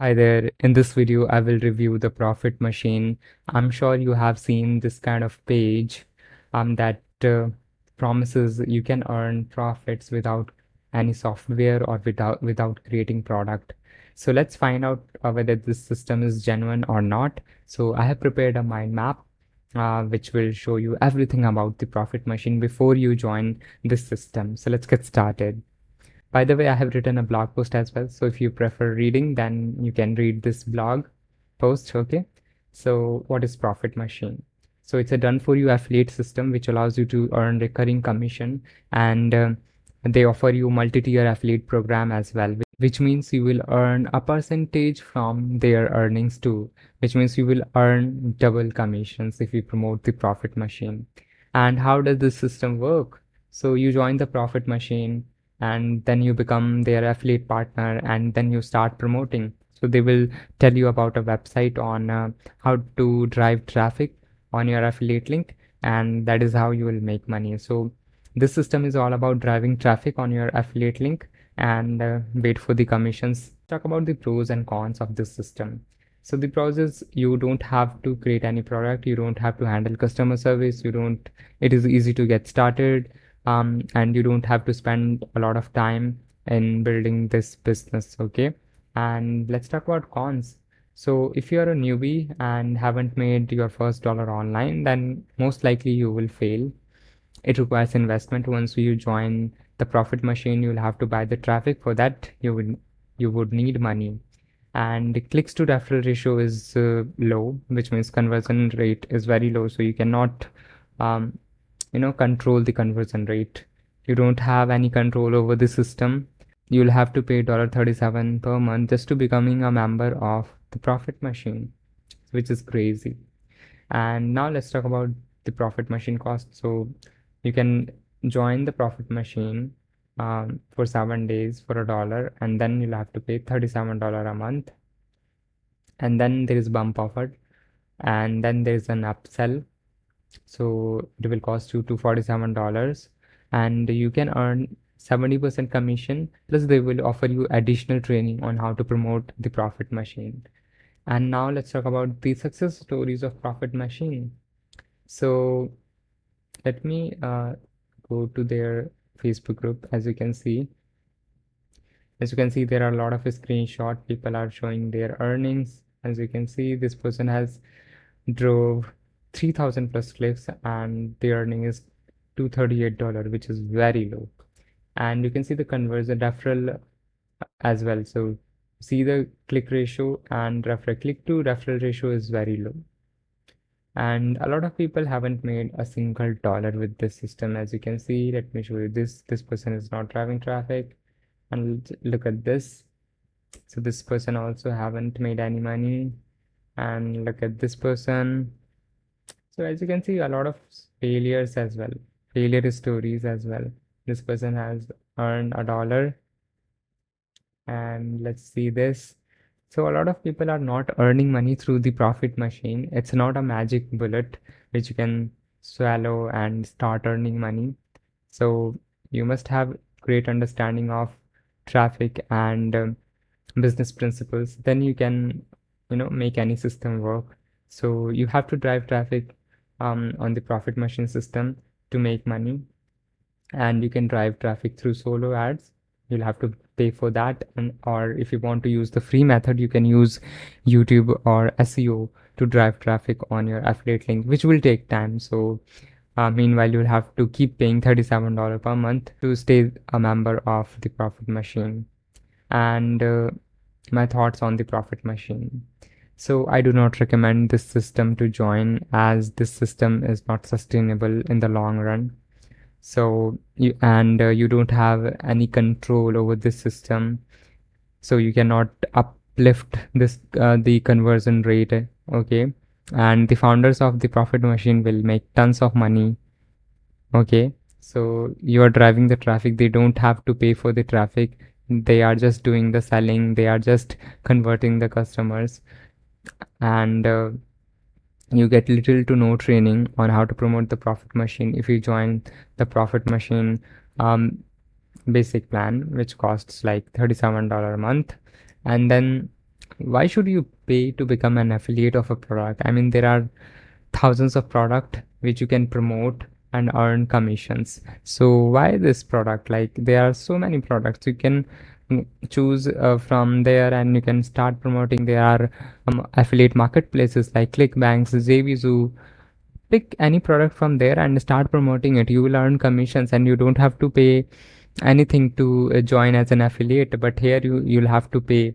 Hi there. In this video, I will review the profit machine. I'm sure you have seen this kind of page that promises you can earn profits without any software or without creating product. So let's find out whether this system is genuine or not. So I have prepared a mind map which will show you everything about the profit machine before you join this system. So let's get started. By the way, I have written a blog post as well. So if you prefer reading, then you can read this blog post. Okay. So what is Profit Machine? So it's a done for you affiliate system which allows you to earn recurring commission, and they offer you multi-tier affiliate program as well, which means you will earn a percentage from their earnings too, which means you will earn double commissions if you promote the Profit Machine. And how does this system work? So you join the Profit Machine and then you become their affiliate partner, and then you start promoting. So they will tell you about a website on how to drive traffic on your affiliate link, and that is how you will make money. So this system is all about driving traffic on your affiliate link and wait for the commissions. Talk about the pros and cons of this system. So the pros is you don't have to create any product, you don't have to handle customer service, it is easy to get started, and you don't have to spend a lot of time in building this business. Okay. And let's talk about cons. So if you're a newbie and haven't made your first dollar online, then most likely you will fail. It requires investment. Once you join the Profit Machine, you'll have to buy the traffic. For that you would need money. And the clicks to referral ratio is low, which means conversion rate is very low, so you cannot um, control the conversion rate. You don't have any control over the system. You'll have to pay $37 per month just to becoming a member of the Profit Machine, which is crazy. And now let's talk about the Profit Machine cost. So you can join the Profit Machine for 7 days for $1, and then you'll have to pay $37 a month. And then there is bump offer, and then there is an upsell. So it will cost you $247, and you can earn 70% commission, plus they will offer you additional training on how to promote the Profit Machine. And now let's talk about the success stories of Profit Machine. So let me go to their Facebook group. As you can see, there are a lot of screenshots. People are showing their earnings. As you can see, this person has drove 3000 plus clicks and the earning is $238, which is very low. And you can see the conversion referral as well. So see the click ratio and click to referral ratio is very low. And a lot of people haven't made a single dollar with this system. As you can see, let me show you this person is not driving traffic, and look at this. So this person also haven't made any money, and look at this person. So as you can see, a lot of failures as well, failure stories as well. This person has earned $1, and let's see this. So a lot of people are not earning money through the Profit Machine. It's not a magic bullet which you can swallow and start earning money. So you must have great understanding of traffic and business principles. Then you can, make any system work. So you have to drive traffic on the Profit Machine system to make money, and you can drive traffic through solo ads. You'll have to pay for that, and or if you want to use the free method, you can use YouTube or SEO to drive traffic on your affiliate link, which will take time. So meanwhile, you'll have to keep paying $37 per month to stay a member of the Profit Machine. And my thoughts on the Profit Machine. So I do not recommend this system to join, as this system is not sustainable in the long run. So you don't have any control over this system, so you cannot uplift this the conversion rate. Okay. And the founders of the Profit Machine will make tons of money. Okay. So you are driving the traffic, they don't have to pay for the traffic, they are just doing the selling, they are just converting the customers. And you get little to no training on how to promote the Profit Machine if you join the Profit Machine basic plan, which costs like $37 a month. And then Why should you pay to become an affiliate of a product? I mean, there are thousands of product which you can promote and earn commissions. So why this product? Like, there are so many products you can choose from there, and you can start promoting. There are affiliate marketplaces like ClickBanks, JVZoo. Pick any product from there and start promoting it. You will earn commissions, and you don't have to pay anything to join as an affiliate. But here you'll have to pay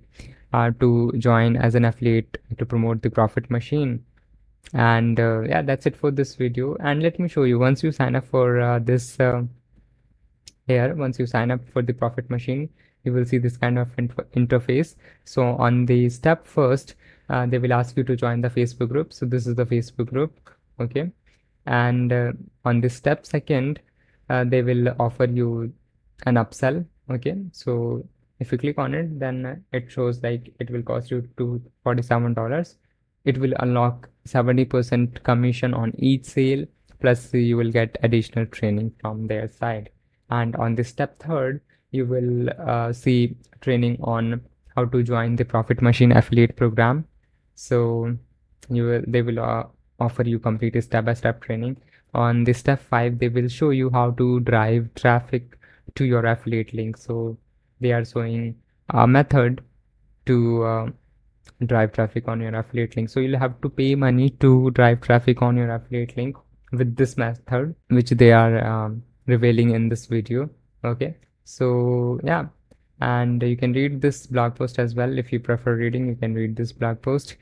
to join as an affiliate to promote the profit machine. And yeah, that's it for this video. And let me show you, once you sign up for this here, once you sign up for the profit machine, you will see this kind of interface. So on the step first, they will ask you to join the Facebook group. So this is the Facebook group. Okay. And on the step second, they will offer you an upsell. Okay. So if you click on it, then it shows like it will cost you to $47. It will unlock 70% commission on each sale, plus you will get additional training from their side. And on the step third, you will see training on how to join the profit machine affiliate program. So they will offer you complete step-by-step training. On the step 5, they will show you how to drive traffic to your affiliate link. So they are showing a method to drive traffic on your affiliate link. So you'll have to pay money to drive traffic on your affiliate link with this method, which they are revealing in this video. Okay, so yeah, and you can read this blog post as well. If you prefer reading, you can read this blog post.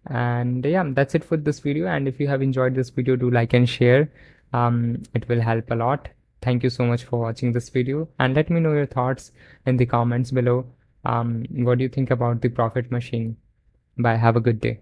And yeah, that's it for this video. And if you have enjoyed this video, do like and share. It will help a lot. Thank you so much for watching this video, and let me know your thoughts in the comments below. What do you think about the profit machine? Bye. Have a good day.